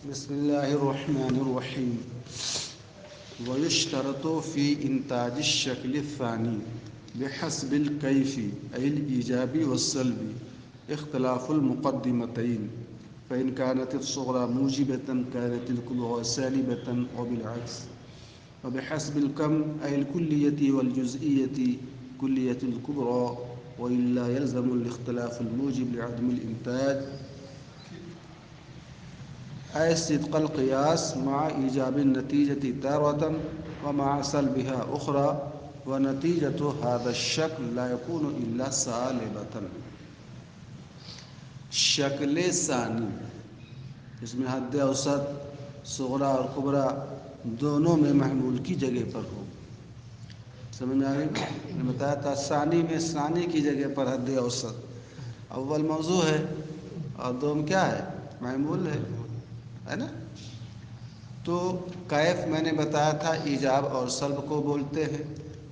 بسم الله الرحمن الرحيم. ويشترط في إنتاج الشكل الثاني بحسب الكيف أي الإيجاب والسلب اختلاف المقدمتين، فإن كانت الصغرى موجبة كانت الكبرى سالبة وبالعكس، وبحسب الكم أي الكلية والجزئية كلية الكبرى، وإلا يلزم الاختلاف الموجب لعدم الإنتاج أي صدق القياس مع إيجاب النتيجة تارة ومع سلبها أخرى، ونتيجة هذا الشكل لا يكون إلا سالبة. شکل ثانی اس میں حد اوسط صغرا اور کبرا دونوں میں محمول کی جگہ پر ہو. سمجھ میں آ گئی؟ میں نے بتایا تھا ثانی میں ثانی کی جگہ پر حد اوسط اول موضوع ہے اور دوم کیا ہے؟ محمول ہے نا. تو کیف میں نے بتایا تھا ایجاب اور سلب کو بولتے ہیں،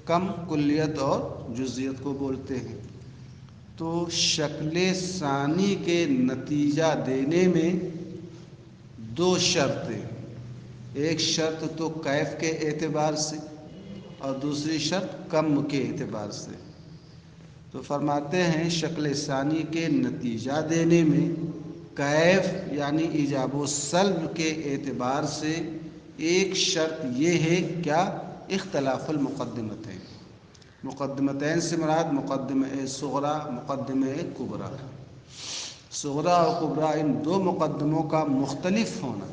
کم کلیت اور جزیت کو بولتے ہیں. تو شکل ثانی کے نتیجہ دینے میں دو شرطیں، ایک شرط تو کیف کے اعتبار سے اور دوسری شرط کم کے اعتبار سے. تو فرماتے ہیں شکل ثانی کے نتیجہ دینے میں کیف یعنی ایجاب و سلب کے اعتبار سے ایک شرط یہ ہے کیا؟ اختلاف المقدمتین. مقدمتین سے مراد مقدمہ صغرا مقدمہ کبرا. صغرا اور کبرا ان دو مقدموں کا مختلف ہونا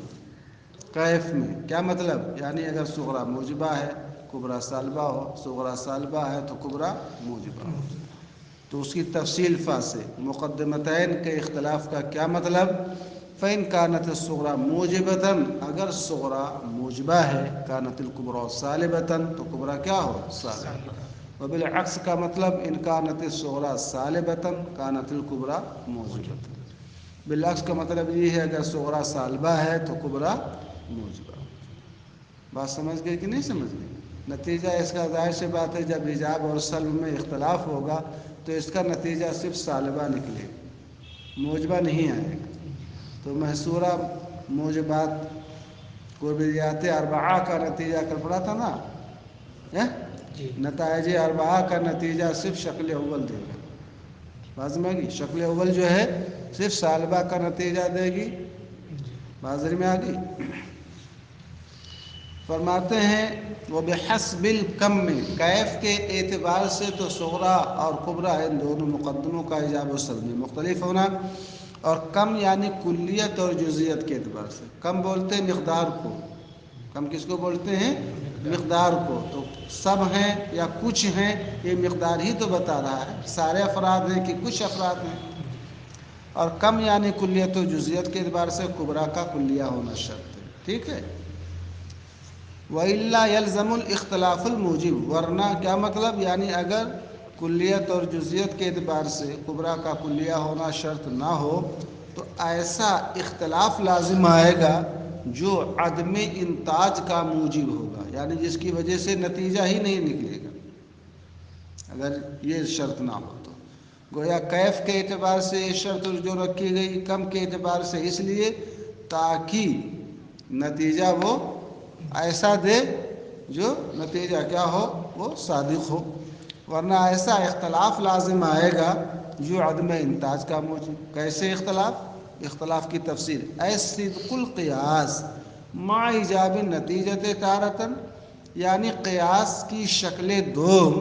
کیف میں. کیا مطلب؟ یعنی اگر صغرا موجبہ ہے کبرا سالبہ ہو، صغرا سالبہ ہے تو کبرا موجبہ ہو. تو اس کی تفصیل فا سے مقدمتین کے اختلاف کا کیا مطلب؟ فإن كانت الصغرى موجبة، اگر صغرا موجبہ ہے، كانت الكبرى سالبة تو کبرا کیا ہو؟ سالبہ. وبالعکس کا مطلب ان كانت الصغرى سالبة كانت الكبرى موجبة. بالعکس کا مطلب یہ ہے اگر صغرا سالبہ ہے تو کبرا موجبہ. بات سمجھ گئے کہ نہیں سمجھ گئے؟ نتیجہ اس کا ظاہر سی بات ہے جب ایجاب اور سلب میں اختلاف ہوگا تو اس کا نتیجہ صرف سالبہ نکلے گا، موجبہ نہیں آئے گا. تو محصورہ موجبات قربیات اربعہ کا نتیجہ کل پڑھا تھا نا، نتائج اربعہ کا نتیجہ صرف شکل اول دے گا. بازی میں آگئی؟ شکل اول جو ہے صرف سالبہ کا نتیجہ دے گی. بازی میں آگئی؟ فرماتے ہیں وہ بحسب الکم میں کیف کے اعتبار سے تو صغرا اور کبرا ان دونوں مقدموں کا ایجاب و سلب میں مختلف ہونا، اور کم یعنی کلیت اور جزیت کے اعتبار سے. کم بولتے ہیں مقدار کو. کم کس کو بولتے ہیں؟ مقدار کو. تو سب ہیں یا کچھ ہیں یہ مقدار ہی تو بتا رہا ہے، سارے افراد ہیں کہ کچھ افراد ہیں. اور کم یعنی کلیت و جزیت کے اعتبار سے کبرا کا کلیہ ہونا شرط ہے. ٹھیک ہے؟ وَإِلَّا يَلْزَمُ الْاخْتِلَافُ الْمُوجِبُ، ورنہ کیا مطلب؟ یعنی اگر کلیت اور جزیت کے اعتبار سے کبرا کا کلیہ ہونا شرط نہ ہو تو ایسا اختلاف لازم آئے گا جو عدم انتاج کا موجب ہوگا، یعنی جس کی وجہ سے نتیجہ ہی نہیں نکلے گا اگر یہ شرط نہ ہو. تو گویا کیف کے اعتبار سے یہ شرط جو رکھی گئی کم کے اعتبار سے اس لیے تاکہ نتیجہ وہ ایسا دے جو نتیجہ کیا ہو؟ وہ صادق ہو. ورنہ ایسا اختلاف لازم آئے گا جو عدم انتاج کا موجب. کیسے اختلاف؟ اختلاف کی تفسیر اے صدق القیاس مع ایجاب نتیجت تارتن، یعنی قیاس کی شکل دوم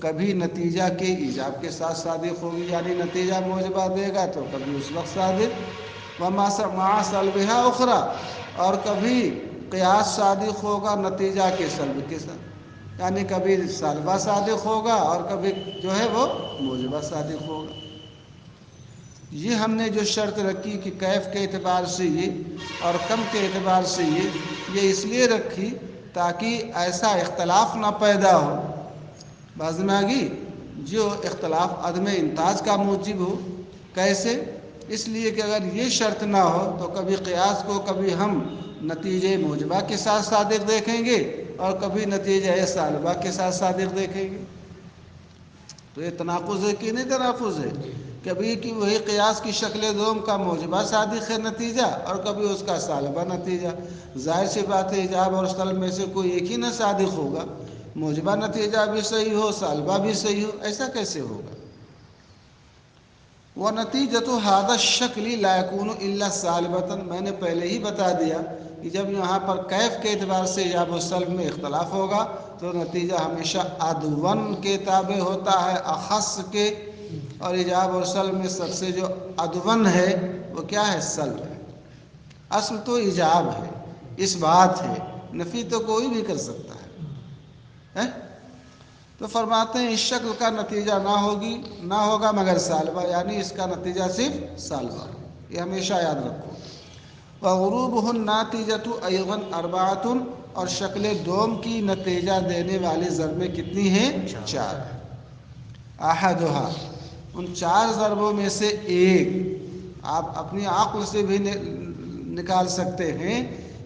کبھی نتیجہ کے ایجاب کے ساتھ صادق ہوگی، یعنی نتیجہ موجبہ دے گا تو کبھی اس وقت صادق، ومع سلبھا اخرى، اور کبھی قیاس صادق ہوگا نتیجہ کے سلب کے ساتھ، یعنی کبھی سالبہ صادق ہوگا اور کبھی جو ہے وہ موجبہ صادق ہوگا. یہ ہم نے جو شرط رکھی کہ کیف کے اعتبار سے یہ اور کم کے اعتبار سے یہ اس لیے رکھی تاکہ ایسا اختلاف نہ پیدا ہو. بعض میں آگی جو اختلاف عدم انتاج کا موجب ہو. کیسے؟ اس لیے کہ اگر یہ شرط نہ ہو تو کبھی قیاس کو کبھی ہم نتیجے موجبہ کے ساتھ صادق دیکھیں گے اور کبھی نتیجہ سالبہ کے ساتھ صادق دیکھیں گے. تو یہ تناقض ہے کہ نہیں تناقض ہے؟ کبھی کہ وہی قیاس کی شکل دوم کا موجبہ صادق ہے نتیجہ اور کبھی اس کا سالبہ نتیجہ. ظاہر سی بات ہے ایجاب اور سلب میں سے کوئی ایک ہی نہ صادق ہوگا. موجبہ نتیجہ بھی صحیح ہو سالبہ بھی صحیح ہو، ایسا کیسے ہوگا؟ وَنَتِيجَةُ هَذَا الشَّكْلِ لَا يَكُونُ إِلَّا صَالِبَةً. میں نے پہلے ہی بتا دیا کہ جب یہاں پر کیف کے اعتبار سے ایجاب و سلب میں اختلاف ہوگا تو نتیجہ ہمیشہ ادون کے تابع ہوتا ہے، اخص کے. اور ایجاب اور سلب میں سب سے جو ادون ہے وہ کیا ہے؟ سلب ہے. اصل تو ایجاب ہے، اس بات ہے، نفی تو کوئی بھی کر سکتا ہے. تو فرماتے ہیں اس شکل کا نتیجہ نہ ہوگا مگر سالبہ، یعنی اس کا نتیجہ صرف سالبہ. یہ ہمیشہ یاد رکھو. وغروبہ الناتجۃ ایضا اربعۃ. اور شکل دوم کی نتیجہ دینے والی ضربیں کتنی ہیں؟ 4. احدھا، ان 4 ضربوں میں سے ایک آپ اپنی عقل سے بھی نکال سکتے ہیں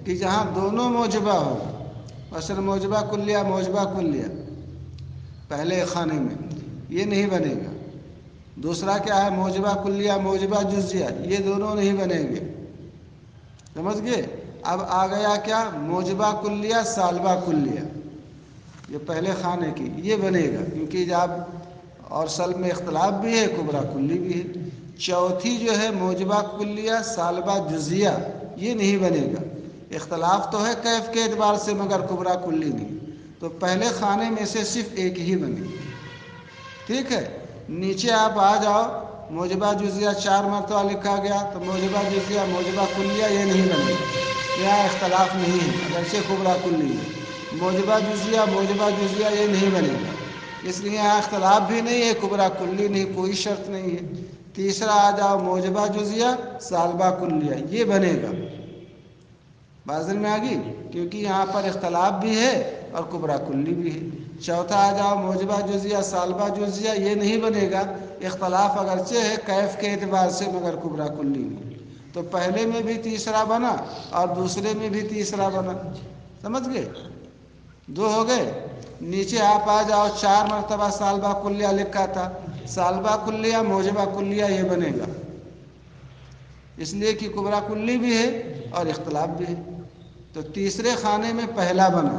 کہ جہاں دونوں موجبہ ہو، مثلا موجبہ کلیہ موجبہ کلیہ پہلے خانے میں، یہ نہیں بنے گا. دوسرا کیا ہے؟ موجبہ کلیہ موجبہ جزیہ، یہ دونوں نہیں بنیں گے. سمجھ گئے؟ اب آ گیا کیا؟ موجبہ کلیہ سالبہ کلیہ، یہ پہلے خانے کی، یہ بنے گا کیونکہ جب اور سلب میں اختلاف بھی ہے، کبرا کلی بھی ہے. چوتھی جو ہے موجبہ کلیہ سالبہ جزیہ، یہ نہیں بنے گا. اختلاف تو ہے کیف کے اعتبار سے مگر کبرا کلی نہیں. تو پہلے خانے میں سے صرف ایک ہی بنے. ٹھیک ہے. نیچے آپ آ جاؤ، موجبہ جزیہ 4 مرتبہ لکھا گیا تو موجبہ جزیہ موجبہ کلیہ یہ نہیں بنے گا. یہاں اختلاف نہیں ہے اگرچہ کبرا کلی ہے. موجبہ جزیہ یہ نہیں بنے گا، اس لیے یہاں اختلاف بھی نہیں ہے، کبرا کلی نہیں، کوئی شرط نہیں ہے. تیسرا آ جاؤ موجبہ جزیہ سالبہ کلیہ، یہ بنے گا. بازل میں آ گئی کیونکہ یہاں پر اختلاف بھی ہے اور کبرا کلی بھی ہے. چوتھا آ جاؤ موجبہ جزیہ سالبہ جزیہ، یہ نہیں بنے گا، اختلاف اگرچہ ہے کیف کے اعتبار سے مگر کبرا کلی نہیں. تو پہلے میں بھی تیسرا بنا اور دوسرے میں بھی تیسرا بنا. سمجھ گئے؟ 2 ہو گئے. نیچے آپ آ جاؤ، 4 مرتبہ سالبہ کلیہ لکھا تھا، سالبہ کلیہ موجبہ کلیہ یہ بنے گا، اس لیے کہ کبرا کلی بھی ہے اور اختلاف بھی ہے. تو تیسرے خانے میں پہلا بنا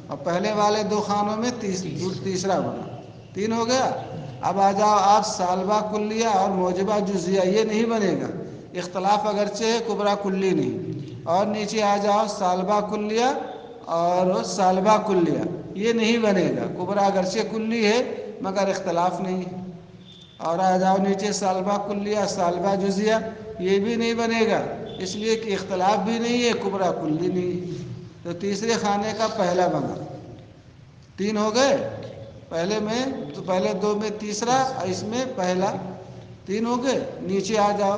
اور پہلے والے 2 خانوں میں تیسرا بنا. 3 ہو گیا. اب آ جاؤ آپ سالبہ کلیہ اور موجبہ جزیہ، یہ نہیں بنے گا، اختلاف اگرچہ ہے کبرا کلی نہیں. اور نیچے آ جاؤ سالبہ کلیہ اور سالبہ کلیہ، یہ نہیں بنے گا، کبرا اگرچہ کلی ہے مگر اختلاف نہیں ہے. اور آ جاؤ نیچے سالبہ کلیہ سالبہ جزیہ، یہ بھی نہیں بنے گا، اس لیے کہ اختلاف بھی نہیں ہے کبرا کلی نہیں. تو تیسرے خانے کا پہلا بنا. 3 ہو گئے. پہلے 2 میں تیسرا اور اس میں پہلا. 3 ہو گئے. نیچے آ جاؤ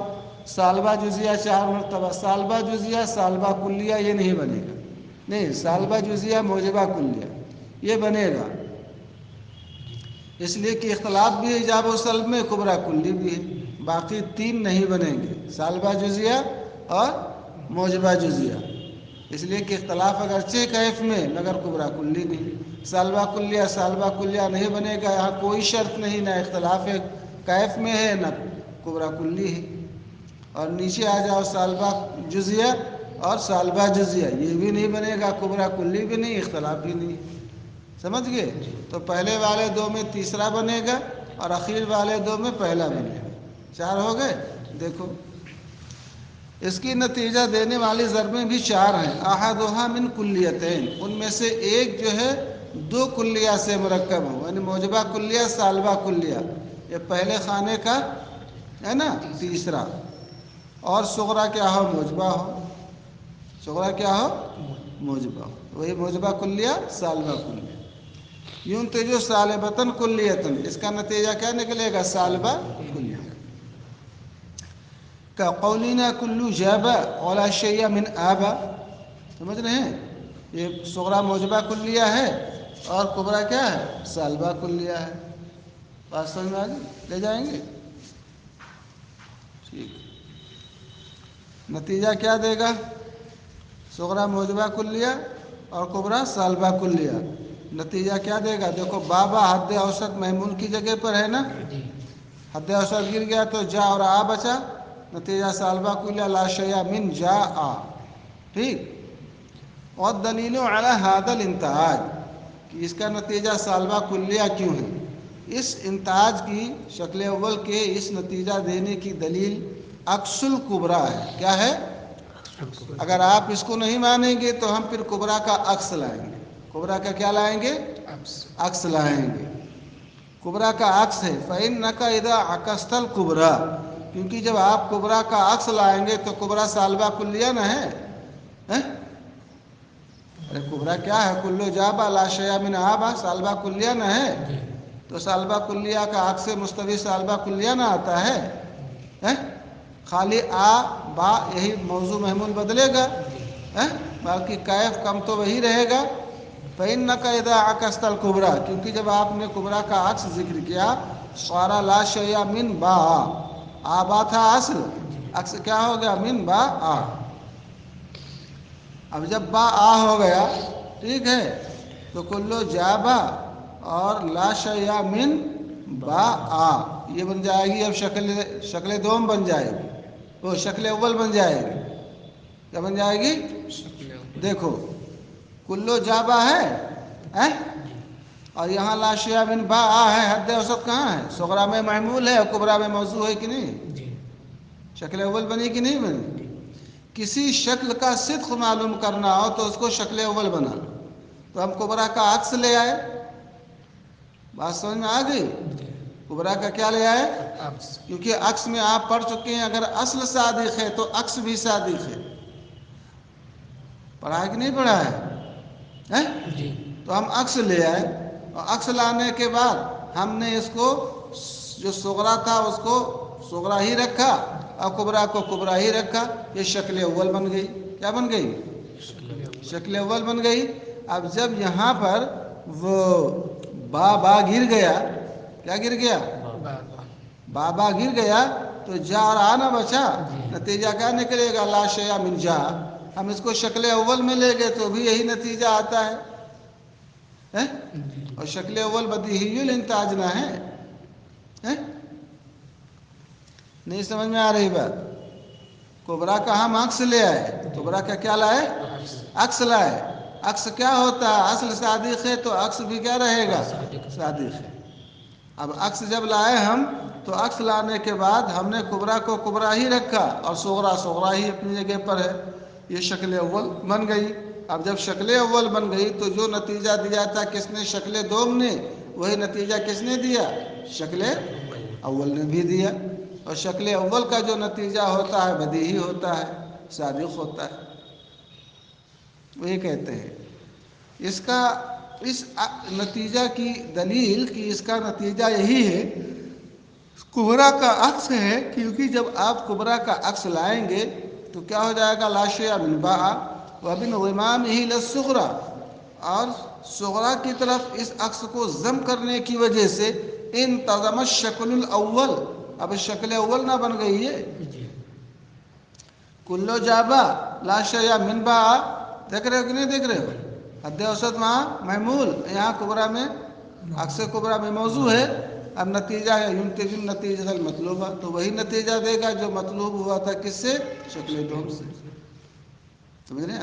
سالبہ جزیہ 4 مرتبہ، سالبہ جزیہ سالبہ کلیہ یہ نہیں بنے گا، نہیں سالبہ جزیہ موجبہ کلیہ یہ بنے گا، اس لیے کہ اختلاف بھی ہے ایجاب و سلب میں، کبرا کلی بھی ہے. باقی 3 نہیں بنیں گے، سالبہ جزیہ اور موجبہ جزیہ، اس لیے کہ اختلاف اگرچہ کیف میں مگر کبرا کلی نہیں. سالبہ کلیہ نہیں بنے گا، یہاں کوئی شرط نہیں، نہ اختلاف ہے کیف میں ہے نہ کبرا کلی ہے. اور نیچے آ جاؤ سالبہ جزیہ اور سالبہ جزیہ، یہ بھی نہیں بنے گا، کبرا کلی بھی نہیں، اختلاف بھی نہیں. سمجھ گئے؟ تو پہلے والے 2 میں تیسرا بنے گا اور اخیر والے 2 میں پہلا بنے گا. 4 ہو گئے. دیکھو اس کی نتیجہ دینے والی ضربیں بھی 4 ہیں. احدھا من کلیتین، ان میں سے ایک جو ہے 2 کلیہ سے مرکب ہو، یعنی موجبہ کلیہ سالبہ کلیہ، یہ پہلے خانے کا ہے نا تیسرا. اور صغرا کیا ہو؟ موجبہ ہو. صغرا کیا ہو؟ موجبہ ہو. وہی موجبہ کلیہ سالبہ کلیہ. ينتج سالبۃ کلیۃ، اس کا نتیجہ کیا نکلے گا؟ سالبہ کلیہ. کا قولنا کلو جابا ولا شیء من آبا. سمجھ رہے ہیں؟ یہ صغرا موجبہ کلیہ ہے اور کبرا کیا ہے؟ سالبہ کلیہ ہے. بات سمجھ میں آ گئی؟ لے جائیں گے. ٹھیک. نتیجہ کیا دے گا؟ صغرا موجبہ کلیہ اور کبرا سالبہ کلیہ. نتیجہ کیا دے گا؟ دیکھو بابا حد اوسط محمول کی جگہ پر ہے نا، حد اوسط گر گیا تو جا اور آ بچا، نتیجہ سالبہ کلیہ لا شیء من جا آ. ٹھیک. اور دلیل علی ھذا الانتہاج کہ اس کا نتیجہ سالبہ کلیہ کیوں ہے. اس انتہاج کی شکل اول کے اس نتیجہ دینے کی دلیل عکس الکبریٰ ہے. کیا ہے؟ اگر آپ اس کو نہیں مانیں گے تو ہم پھر کبریٰ کا عکس لائیں گے. کبریٰ کا کیا لائیں گے؟ عکس لائیں گے. کبریٰ کا عکس ہے. فإنک اذا عکست الکبریٰ، کیونکہ جب آپ کبریٰ کا عکس لائیں گے تو کبریٰ سالبہ کلیہ نہ ہے. ارے کبریٰ کیا ہے؟ کلو جابا لا شیء من آبا، سالبہ کلیہ نہ ہے. تو سالبہ کلیہ کا عکس مستوی سالبہ کلیہ نہ آتا ہے. خالی آ با یہی موضوع محمول بدلے گا، باقی کیف کم تو وہی رہے گا. فإنک اذا عکست الکبریٰ، کیونکہ جب آپ نے کبریٰ کا عکس ذکر کیا، صار لا شیء من با، آبا تھا اصل، عکس کیا ہو گیا؟ من با آ. اب جب با آ ہو گیا، ٹھیک ہے، تو کلو جابا اور لا شیء من با آ یہ بن جائے گی. اب شکل دوم بن جائے گی، وہ شکل اول بن جائے گی. کیا بن جائے گی؟ دیکھو کلو جابا ہے اور یہاں لا شیء من با آ ہے. حد اوسط کہاں ہے؟ صغریٰ میں محمول ہے اور کبریٰ میں موضوع ہے کہ نہیں؟ شکل اول بنی کہ نہیں بنی؟ کسی شکل کا صدق معلوم کرنا ہو تو اس کو شکل اول بنا لو. تو ہم کبریٰ کا عکس لے آئے. بات سمجھ میں آ گئی؟ کبریٰ کا کیا لے آئے؟ کیونکہ عکس میں آپ پڑھ چکے ہیں اگر اصل صادق ہے تو عکس بھی صادق ہے. پڑھا ہے کہ نہیں پڑھا ہے؟ تو ہم عکس لے آئے اور عکس لانے کے بعد ہم نے اس کو جو صغریٰ تھا اس کو صغریٰ ہی رکھا اور کبریٰ کو کبریٰ ہی رکھا. یہ شکل اول بن گئی. کیا بن گئی؟ شکل اول بن گئی. اب جب یہاں پر وہ با گر گیا، کیا گر گیا؟ با گر گیا تو جا اور آنا بچا. نتیجہ کیا نکلے گا؟ لا شیء من جا. ہم اس کو شکل اول میں لے گئے تو بھی یہی نتیجہ آتا ہے. اور شکل اول بدیہی الانتاج نہ ہے. نہیں سمجھ میں آ رہی بات؟ کبریٰ کا ہم عکس لے آئے. کبریٰ کا کیا لائے؟ عکس لائے. عکس کیا ہوتا ہے؟ اصل صادق ہے تو عکس بھی کیا رہے گا؟ صادق ہے. اب عکس جب لائے ہم تو عکس لانے کے بعد ہم نے کبریٰ کو کبریٰ ہی رکھا اور صغریٰ ہی اپنی جگہ پر ہے. یہ شکل اول بن گئی. اب جب شکل اول بن گئی تو جو نتیجہ دیا تھا کس نے؟ شکل دوم نے. وہی نتیجہ کس نے دیا؟ شکل اول نے بھی دیا. اور شکل اول کا جو نتیجہ ہوتا ہے بدیہی ہوتا ہے، صادق ہوتا ہے. وہی کہتے ہیں اس نتیجہ کی دلیل کہ اس کا نتیجہ یہی ہے کبریٰ کا عکس ہے. کیونکہ جب آپ کبریٰ کا عکس لائیں گے تو کیا ہو جائے گا؟ لا شیء من با ومن ضمامہ للصغریٰ، اور صغریٰ کی طرف اس عکس کو ضم کرنے کی وجہ سے انتظم الشکل الاول. اب شکل اول نہ بن گئی ہے. کلو جابا لا شیء من با. دیکھ رہے ہو کہ نہیں دیکھ رہے ہو؟ حد اوسط وہاں محمول، یہاں کبریٰ میں عکس کبریٰ میں موضوع ہے. اب نتیجہ ہے ینتج النتیجہ المطلوبہ، تو وہی نتیجہ دے گا جو مطلوب ہوا تھا کس سے؟ شکل دوم سے. سمجھ رہے ہیں؟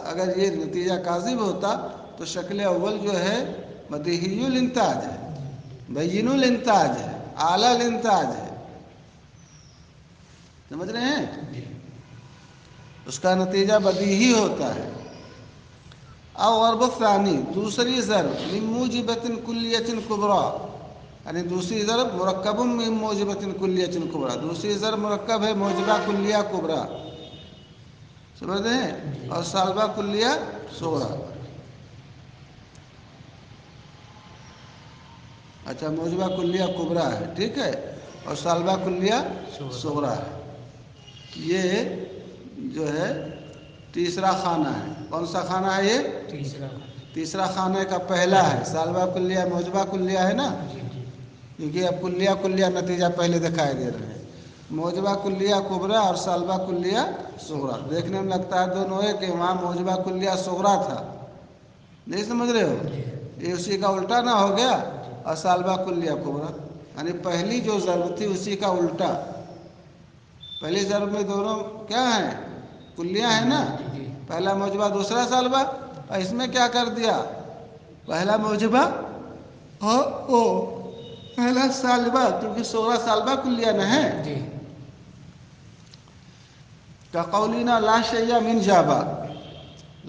اگر یہ نتیجہ کاذب ہوتا تو شکل اول جو ہے بدیہی الانتاج ہے، بین الانتاج ہے، اعلیٰ الانتاج ہے. سمجھ رہے ہیں؟ اس کا نتیجہ بدیہی ہوتا ہے. او ضرب الثانی، دوسری ضرب من موجبۃ کلیۃ کبریٰ، یعنی دوسری ضرب مرکب من موجبۃ کلیۃ کبریٰ. دوسری ضرب مرکب ہے موجبہ کلیہ کبریٰ. سمجھتے ہیں؟ اور سالبہ کلیہ صغریٰ. اچھا موجبہ کلیہ کبریٰ ہے، ٹھیک ہے، اور سالبہ کلیہ صغریٰ ہے. یہ جو ہے تیسرا خانہ ہے. کون سا خانہ ہے یہ؟ تیسرا خانہ کا پہلا ہے. سالبہ کلیہ موجبہ کلیہ ہے نا، کیونکہ اب کلیہ نتیجہ پہلے دکھائی دے رہے ہیں. موجبہ کلیہ کبریٰ اور سالبہ کلیہ صغریٰ. دیکھنے میں لگتا ہے دونوں ہے کہ وہاں موجبہ کلیہ صغریٰ تھا. نہیں سمجھ رہے ہو؟ یہ اسی کا الٹا نہ ہو گیا، اور سالبہ کلیہ کبریٰ. یعنی پہلی جو ضرب تھی اسی کا الٹا. پہلی ضرب میں دونوں کیا ہیں؟ کلیہ ہیں نا. پہلا موجبہ دوسرا سالبہ. اور اس میں کیا کر دیا؟ پہلا موجبہ پہلا سالبہ، کیونکہ صغرا سالبہ کلیہ نہ ہے. قولینا لا شیء من جابا،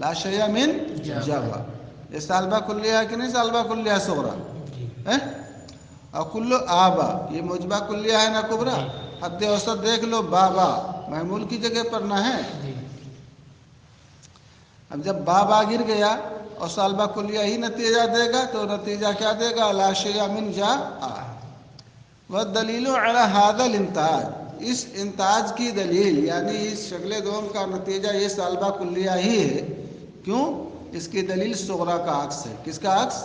لا شیء من جابا، یہ سالبہ کلیہ ہے کہ نہیں؟ سالبہ کلیہ صغرا ہے. اور کلو آبا، یہ موجبہ کلیہ ہے نا کبرا. حد اوسط دیکھ لو، بابا محمول کی جگہ پر نہ ہے. اب جب بابا گر گیا اور سالبہ کلیہ ہی نتیجہ دے گا تو نتیجہ کیا دے گا؟ لا شیء من جاء. والدلیل علی هذا الانتاج، اس انتاج کی دلیل یعنی اس شکل دوم کا نتیجہ یہ سالبہ کلیہ ہی ہے. کیوں؟ اس کی دلیل صغرا کا عکس ہے. کس کا عکس؟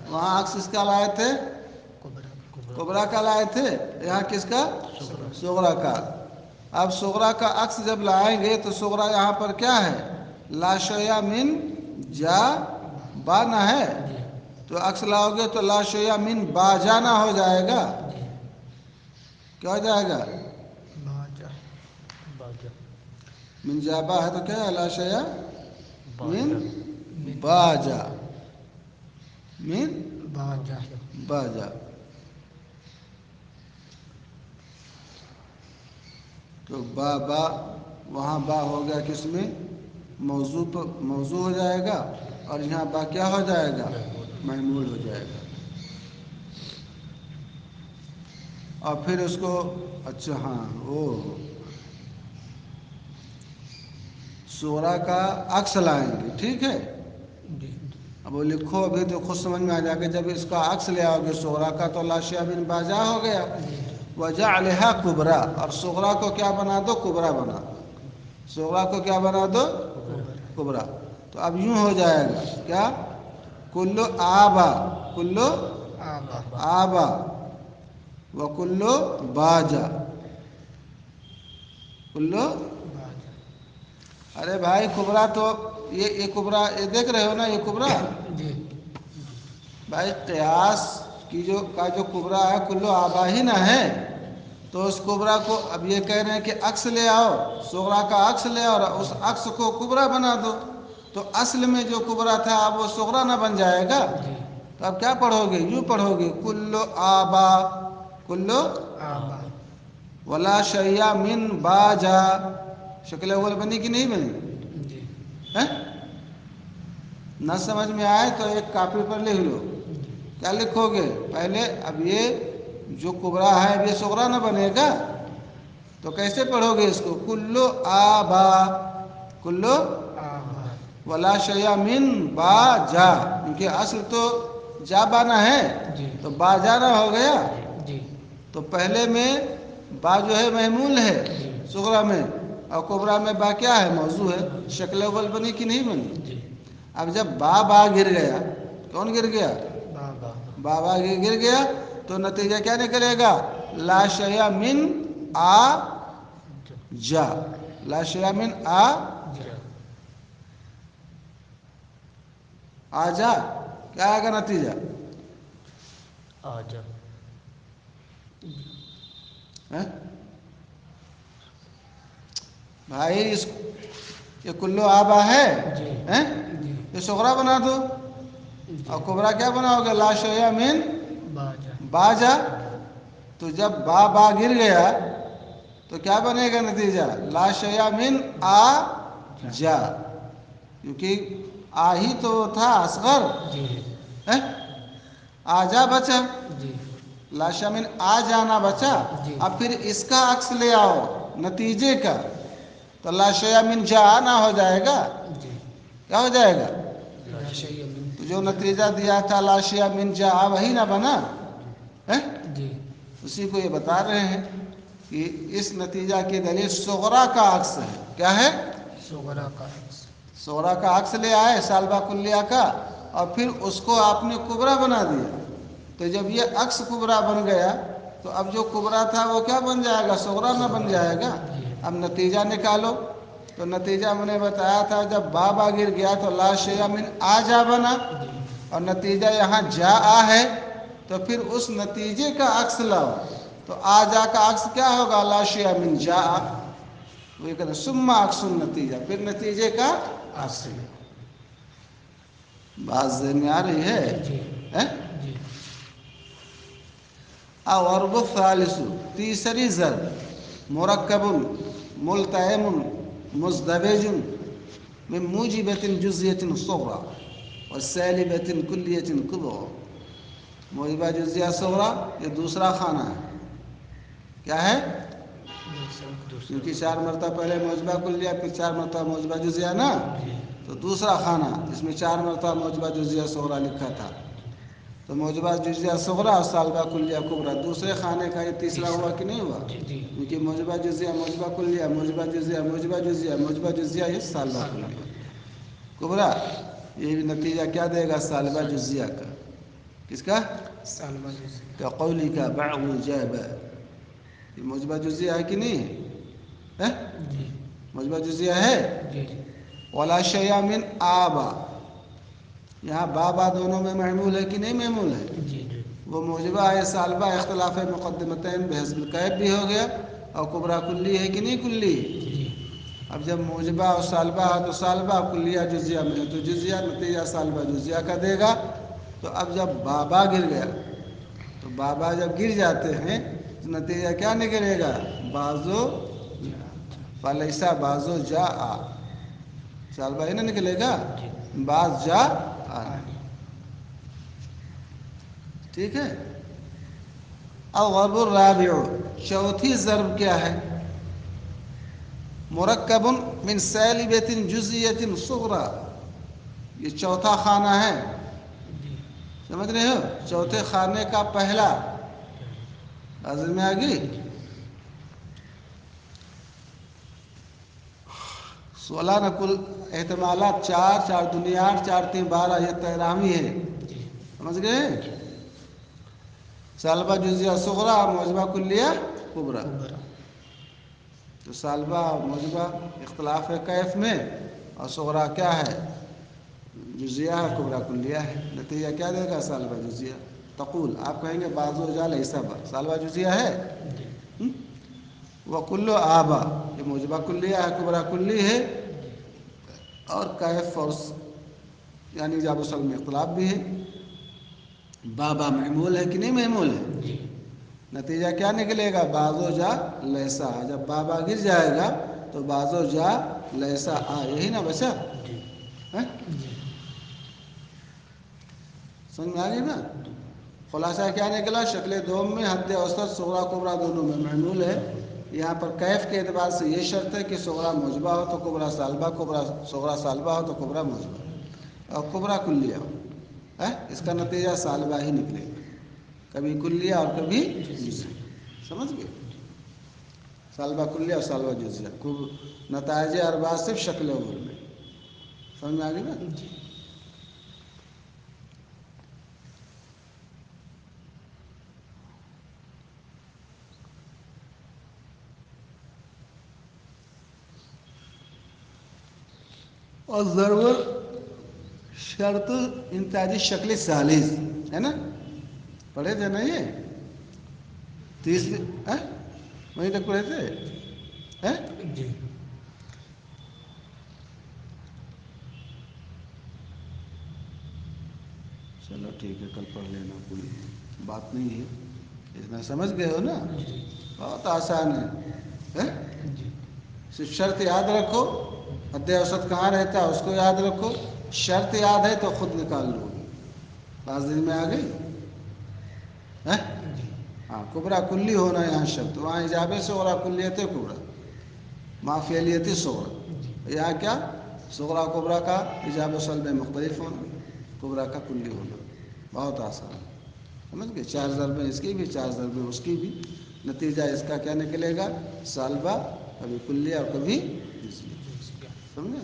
وہاں عکس اس کا لائے تھے کبرا کا لائے تھے، یہاں کس کا؟ صغرا کا. اب صغرا کا عکس جب لائیں گے تو صغرا یہاں پر کیا ہے؟ لا شیء من جابا نہ ہے، تو عکس لاؤ گے تو لا شیء من باجانا ہو جائے گا. کیا ہو جائے گا؟ من جابا ہے تو کیا ہے؟ لا شیء من باجا، من باجا. تو با وہاں با ہو گیا کس میں؟ موضوع ہو جائے گا، اور یہاں با کیا ہو جائے گا؟ محمول ہو جائے گا. اور پھر اس کو اچھا ہاں صغرا کا عکس لائیں گے. ٹھیک ہے، اب وہ لکھو ابھی تو خود سمجھ میں آ جائے گا. جب اس کا عکس لے آؤ گے صغرا کا تو لا شیء من باجا ہو گیا. وجعلها کبرا، اور صغرا کو کیا بنا دو؟ کبرا بنا دو. صغرا کو کیا بنا دو؟ کبرا. تو اب یوں ہو جائے گا کیا؟ کلو آبا، کلو آبا و کلو باجا، کلو. ارے بھائی کبرا تو یہ کبرا، یہ دیکھ رہے ہو نا یہ کبرا. بھائی قیاس کی جو کبرا ہے کلو آبا ہی نہ ہے. تو اس کبرا کو اب یہ کہہ رہے ہیں کہ عکس لے آؤ، صغرا کا عکس لے آؤ اور اس عکس کو کبرا بنا دو. تو اصل میں جو کبرا تھا اب وہ صغرا نہ بن جائے گا. تو اب کیا پڑھو گے؟ یوں پڑھو گے کلو آبا، کلو ولا شیء من باجا. شکل اول بنی کہ نہیں بنی؟ نہ سمجھ میں آئے تو ایک کاپی پر لکھ لو. کیا لکھو گے؟ پہلے اب یہ جو کبرا ہے اب یہ صغرا نہ بنے گا تو کیسے پڑھو گے اس کو؟ کلو آبا، کلو ولا شیء من باجا، کیونکہ اصل تو جا بانا ہے تو با جانا ہو گیا. تو پہلے میں با جو ہے محمول ہے صغرا میں، اور کبرا میں با کیا ہے؟ موضوع ہے. شکل اول بنی کہ نہیں بنی؟ اب جب با گر گیا، کون گر گیا؟ بابا گر گیا تو نتیجہ کیا نکلے گا؟ لا شیء من جا، لا شیء من جا. کیا آئے گا نتیجہ؟ بھائی یہ کلو آبا ہے، یہ صغرا بنا دو. اور کبرا کیا بناؤ گے؟ لا شیء من باجا. تو جب با گر گیا تو کیا بنے گا نتیجہ؟ لا شیء من جا، کیونکہ ہی تو تھا اصغر، آجا بچا، لا شیء من جانا بچا. اب پھر اس کا عکس لے آؤ نتیجے کا تو لا شیء من جا نہ ہو جائے گا. کیا ہو جائے گا؟ تو جو نتیجہ دیا تھا لا شیء من جا وہی نہ بنا. اسی کو یہ بتا رہے ہیں کہ اس نتیجہ کی دلیل صغرا کا عکس ہے. کیا ہے؟ صغرا کا عکس لے آئے سالبہ کلیہ کا، اور پھر اس کو آپ نے کبرا بنا دیا. تو جب یہ عکس کبرا بن گیا تو اب جو کبرا تھا وہ کیا بن جائے گا؟ صغرا نہ بن جائے گا. اب نتیجہ نکالو. تو نتیجہ میں نے بتایا تھا جب با گر گیا تو لا شیء من جا بنا، اور نتیجہ یہاں جا ہے تو پھر اس نتیجے کا عکس لاؤ. تو آ جا کا عکس کیا ہوگا؟ لا شیء من جاء. وہ یہ کہنا ثم عکس النتیجہ، پھر نتیجے کا عکس. بات ذہن میں آ رہی ہے؟ الضرب الثالث، تیسری ضرب، مرکب ملتئم مزدوج من موجبۃ جزیۃ صغریٰ وسالبۃ کلیۃ کبریٰ. موجبہ جزیہ صغریٰ یہ دوسرا خانہ ہے. کیا ہے؟ کیونکہ 4 مرتبہ پہلے موجبہ کلیہ پھر 4 مرتبہ موجبہ جزیہ نا، تو دوسرا خانہ جس میں 4 مرتبہ موجبہ جزیہ صغریٰ لکھا تھا. تو موجبہ جزیہ صغریٰ اور سالبہ کلیہ کبریٰ دوسرے خانے کا یہ تیسرا ہوا کہ نہیں ہوا؟ کیونکہ موجبہ جزیہ موجبہ کلیہ موجبہ جزیہ موجبہ جزیہ موجبہ جزیہ یہ سالبہ کلیہ کبریٰ. یہ بھی نتیجہ کیا دے گا؟ سالبہ جزیہ کا. کس کا؟ سالبہ جزیہ کا قولی کا بعض جاب. یہ موجبہ جزیہ ہے کہ نہیں ہے؟ موجبہ جزیہ ہے. ولا شیء من آبا، یہاں بابا دونوں میں محمول ہے کہ نہیں محمول ہے؟ وہ موجبہ ہے سالبہ اختلاف مقدمتین بحسب الکیف بھی ہو گیا، اور کبریٰ کلی ہے کہ نہیں کلی. اب جب موجبہ اور سالبہ ہے تو سالبہ، کلیہ جزیہ میں ہے تو جزیہ، نتیجہ سالبہ جزیہ کا دے گا. تو اب جب بابا گر گیا تو بابا جب گر جاتے ہیں تو نتیجہ کیا نکلے گا؟ بازو فلیسا بازو جا آ. سالبہ ہی نہ نکلے گا، باز جا آ. ٹھیک ہے. الضرب الرابع، چوتھی ضرب کیا ہے؟ مرکب من سالبۃ جزیۃ صغریٰ. یہ چوتھا خانہ ہے، سمجھ رہے ہو؟ چوتھے خانے کا پہلا. نظر میں آ گئی؟ 16 نقل احتمالات، 4 4 دنیا 8 4 3 12، یہ تیرہویں ہے. سمجھ گئے؟ سالبہ جزیہ صغریٰ اور موجبہ کلیہ کبریٰ. تو سالبہ موجبہ اختلاف کیف میں، اور صغریٰ کیا ہے؟ جزیہ ہے، کبریٰ کلیہ ہے. نتیجہ کیا دے گا؟ سالبہ جزیہ. تقول آپ کہیں گے بازو جا لیسا با، سالبہ جزیہ ہے. وکل آبا، یہ موجبہ کلیہ ہے، کبریٰ کلی ہے. اور کیف اور یعنی جاب و سل میں اختلاف بھی ہے. بابا محمول ہے کہ نہیں محمول ہے؟ نتیجہ کیا نکلے گا؟ بازو جا لیسا. جب بابا گر جائے گا تو بازو جا لیسا آ. یہی نا بچہ؟ سمجھ میں آ گئی نا؟ خلاصہ کیا نکلا؟ شکل دوم میں حد اوسط صغریٰ کبریٰ دونوں میں محمول ہے. یہاں پر کیف کے اعتبار سے یہ شرط ہے کہ صغریٰ موجبہ ہو تو کبریٰ سالبہ، کبریٰ صغریٰ سالبہ ہو تو کبریٰ موجبہ، اور کبریٰ کلیہ ہو. اس کا نتیجہ سالبہ ہی نکلے گا، کبھی کلیہ اور کبھی جزیہ. سمجھ گئے؟ سالبہ کلیہ اور سالبہ جزیہ. نتائج اربعہ صرف شکل اول میں. سمجھ میں آ گئی نا؟ اور ضرور شرط انتہائی شکل ثالث ہے نا؟ پڑھے تھے نا یہ؟ تیسری وہیں تک پڑھے تھے. چلو ٹھیک ہے، کل پڑھ لینا، کوئی بات نہیں ہے. اتنا سمجھ گئے ہو نا؟ بہت آسان ہے. صرف شرط یاد رکھو، حد اوسط کہاں رہتا ہے اس کو یاد رکھو. شرط یاد ہے تو خود نکال لو. بات دن میں آ گئی؟ ہاں، کبریٰ کلی ہونا یہاں شرط. وہاں ایجاب صغریٰ کلیت کبریٰ، وہاں فعلیت صغریٰ. یہاں کیا؟ صغریٰ کبریٰ کا ایجاب و سلب مختلف ہونا، کبریٰ کا کلی ہونا. بہت آسان. سمجھ گئے؟ 4 ضربیں اس کی بھی، 4 ضربیں اس کی بھی. نتیجہ اس کا کیا نکلے گا؟ سالبہ، کبھی کلیہ اور کبھی جزیہ. سمجھے؟